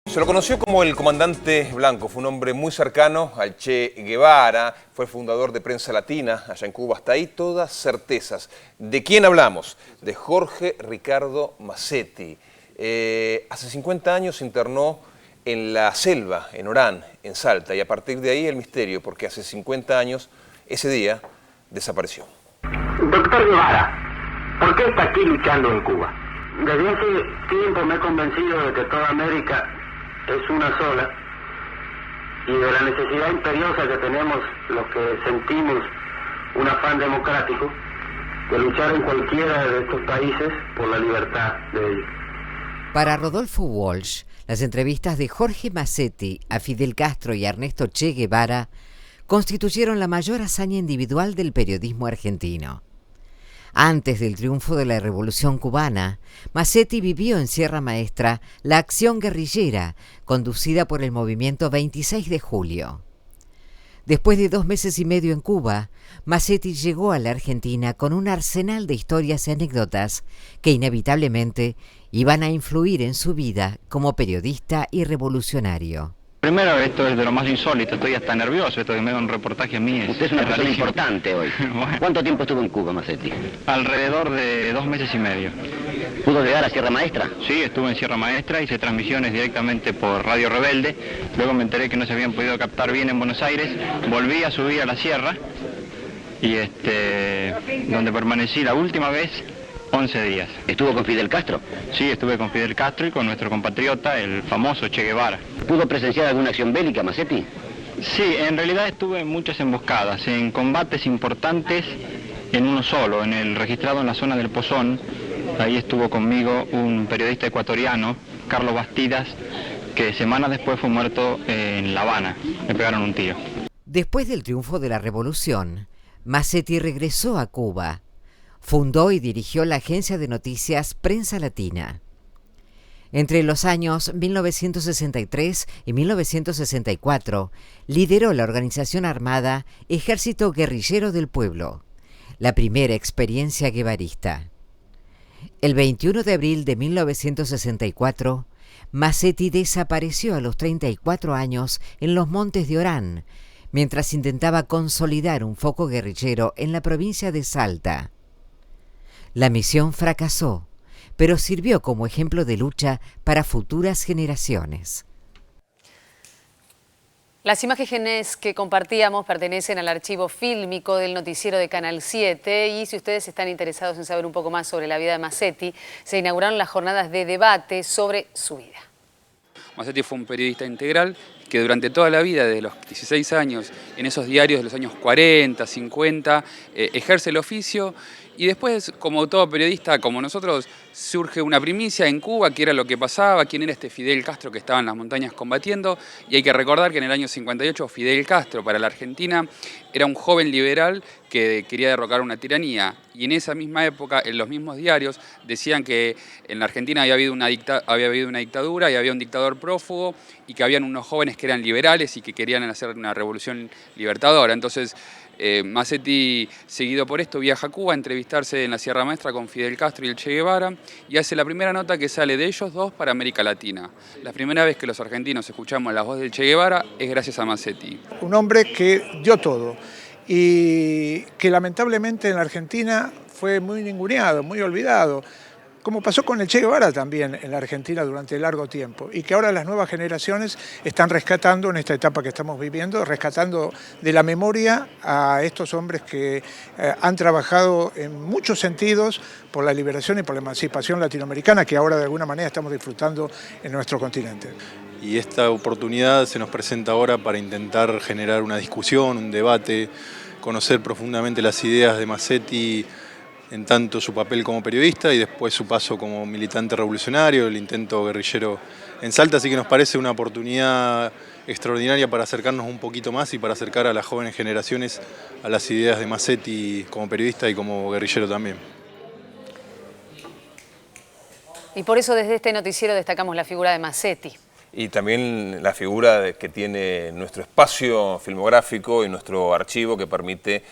Se lo conoció como el comandante Blanco, fue un hombre muy cercano al Che Guevara, fue fundador de Prensa Latina allá en Cuba. Hasta ahí todas certezas. ¿De quién hablamos? De Jorge Ricardo Massetti. Hace 50 años se internó en la selva, en Orán, en Salta, y a partir de ahí el misterio, porque hace 50 años, ese día, desapareció. Doctor Guevara, ¿por qué está aquí luchando en Cuba? Desde hace tiempo me he convencido de que toda América es una sola y de la necesidad imperiosa que tenemos los que sentimos un afán democrático de luchar en cualquiera de estos países por la libertad de ellos. Para Rodolfo Walsh, las entrevistas de Jorge Massetti a Fidel Castro y Ernesto Che Guevara constituyeron la mayor hazaña individual del periodismo argentino. Antes del triunfo de la Revolución Cubana, Massetti vivió en Sierra Maestra la acción guerrillera conducida por el movimiento 26 de julio. Después de 2 meses y medio en Cuba, Massetti llegó a la Argentina con un arsenal de historias y anécdotas que inevitablemente iban a influir en su vida como periodista y revolucionario. Primero, esto es de lo más insólito, estoy hasta nervioso, esto que me da un reportaje a mí. Usted es una persona importante hoy. Bueno. ¿Cuánto tiempo estuvo en Cuba, Massetti? Alrededor de 2 meses y medio. ¿Pudo llegar a Sierra Maestra? Sí, estuve en Sierra Maestra, hice transmisiones directamente por Radio Rebelde, luego me enteré que no se habían podido captar bien en Buenos Aires, volví a subir a la sierra y donde permanecí la última vez 11 días. ¿Estuvo con Fidel Castro? Sí, estuve con Fidel Castro y con nuestro compatriota, el famoso Che Guevara. ¿Pudo presenciar alguna acción bélica, Massetti? Sí, en realidad estuve en muchas emboscadas, en combates importantes, en uno solo, en el registrado en la zona del Pozón. Ahí estuvo conmigo un periodista ecuatoriano, Carlos Bastidas, que semanas después fue muerto en La Habana. Le pegaron un tiro. Después del triunfo de la Revolución, Massetti regresó a Cuba. Fundó y dirigió la agencia de noticias Prensa Latina. Entre los años 1963 y 1964, lideró la organización armada Ejército Guerrillero del Pueblo, la primera experiencia guevarista. El 21 de abril de 1964, Massetti desapareció a los 34 años en los montes de Orán, mientras intentaba consolidar un foco guerrillero en la provincia de Salta. La misión fracasó, pero sirvió como ejemplo de lucha para futuras generaciones. Las imágenes que compartíamos pertenecen al archivo fílmico del noticiero de Canal 7 y si ustedes están interesados en saber un poco más sobre la vida de Massetti, se inauguraron las jornadas de debate sobre su vida. Massetti fue un periodista integral que durante toda la vida, desde los 16 años, en esos diarios de los años 40, 50, ejerce el oficio y después, como todo periodista, como nosotros, surge una primicia en Cuba, que era lo que pasaba, quién era este Fidel Castro que estaba en las montañas combatiendo, y hay que recordar que en el año 58 Fidel Castro para la Argentina era un joven liberal que quería derrocar una tiranía, y en esa misma época, en los mismos diarios, decían que en la Argentina había habido una dictadura y había un dictador prófugo, y que habían unos jóvenes que eran liberales y que querían hacer una revolución libertadora. Entonces, Massetti, seguido por esto, viaja a Cuba a entrevistarse en la Sierra Maestra con Fidel Castro y el Che Guevara y hace la primera nota que sale de ellos dos para América Latina. La primera vez que los argentinos escuchamos la voz del Che Guevara es gracias a Massetti. Un hombre que dio todo y que lamentablemente en la Argentina fue muy ninguneado, muy olvidado, como pasó con el Che Guevara también en la Argentina durante largo tiempo, y que ahora las nuevas generaciones están rescatando en esta etapa que estamos viviendo, rescatando de la memoria a estos hombres que han trabajado en muchos sentidos por la liberación y por la emancipación latinoamericana que ahora de alguna manera estamos disfrutando en nuestro continente. Y esta oportunidad se nos presenta ahora para intentar generar una discusión, un debate, conocer profundamente las ideas de Massetti, en tanto su papel como periodista y después su paso como militante revolucionario, el intento guerrillero en Salta, así que nos parece una oportunidad extraordinaria para acercarnos un poquito más y para acercar a las jóvenes generaciones a las ideas de Massetti como periodista y como guerrillero también. Y por eso desde este noticiero destacamos la figura de Massetti. Y también la figura que tiene nuestro espacio filmográfico y nuestro archivo que permite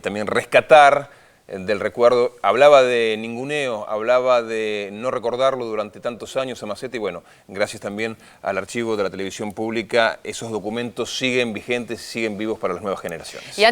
también rescatar del recuerdo. Hablaba de ninguneo, hablaba de no recordarlo durante tantos años a Mazzetti. Bueno, gracias también al archivo de la televisión pública, esos documentos siguen vigentes, siguen vivos para las nuevas generaciones.